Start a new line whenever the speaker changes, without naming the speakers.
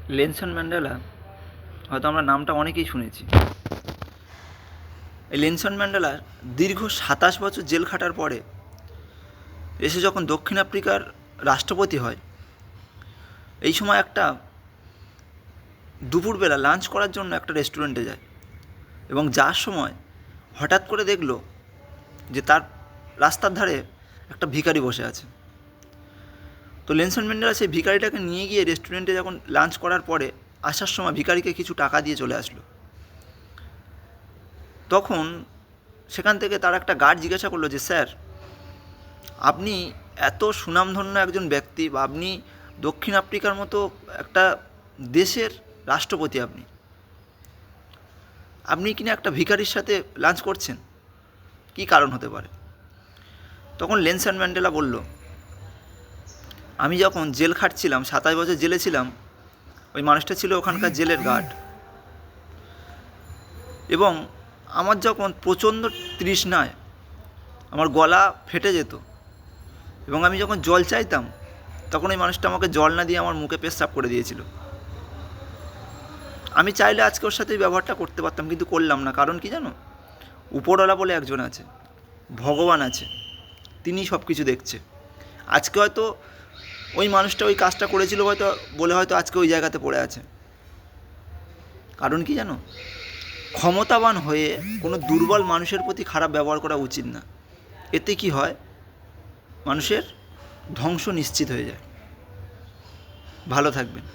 Nelson Mandela হয়তো আমরা নামটা অনেকেই শুনেছি। এই নেলসন ম্যান্ডেলা দীর্ঘ 27 বছর জেল খাটার পরে এসে যখন দক্ষিণ আফ্রিকার রাষ্ট্রপতি হয়, এই সময় একটা দুপুরবেলা লাঞ্চ করার জন্য একটা রেস্টুরেন্টে যায় এবং যার সময় হঠাৎ করে দেখলো যে তার রাস্তার ধারে একটা ভিখারি বসে আছে। তো নেলসন ম্যান্ডেলা সেই ভিখারিটাকে নিয়ে গিয়ে রেস্টুরেন্টে যখন লাঞ্চ করার পরে আসার সময় ভিখারিকে কিছু টাকা দিয়ে চলে আসলো। তখন সেখান থেকে তার একটা গার্ড জিজ্ঞাসা করলো যে স্যার, আপনি এত সুনামধন্য একজন ব্যক্তি, বা আপনি দক্ষিণ আফ্রিকার মতো একটা দেশের রাষ্ট্রপতি, আপনি কিনা একটা ভিখারির সাথে লাঞ্চ করছেন, কী কারণ হতে পারে? তখন নেলসন ম্যান্ডেলা বলল, আমি যখন জেল খাটছিলাম, 27 বছর জেলে ছিলাম, ওই মানুষটা ছিল ওখানকার জেলের গার্ড, এবং আমার যখন প্রচণ্ড তৃষ্ণায় আমার গলা ফেটে যেত এবং আমি যখন জল চাইতাম, তখন ওই মানুষটা আমাকে জল না দিয়ে আমার মুখে পেচ্ছাপ করে দিয়েছিল। আমি চাইলে আজকে ওর সাথে ওই ব্যবহারটা করতে পারতাম, কিন্তু করলাম না। কারণ কি জানো? উপরওয়ালা বলে একজন আছে, ভগবান আছে, তিনি সব কিছু দেখছে। আজকে হয়তো ওই মানুষটা ওই কাজটা করেছিল হয়তো বলে হয়তো আজকে ওই জায়গাতে পড়ে আছে। কারণ কি জানো? ক্ষমতাবান হয়ে কোনো দুর্বল মানুষের প্রতি খারাপ ব্যবহার করা উচিত না। এতে কি হয়? মানুষের ধ্বংস নিশ্চিত হয়ে যায়। ভালো থাকবেন।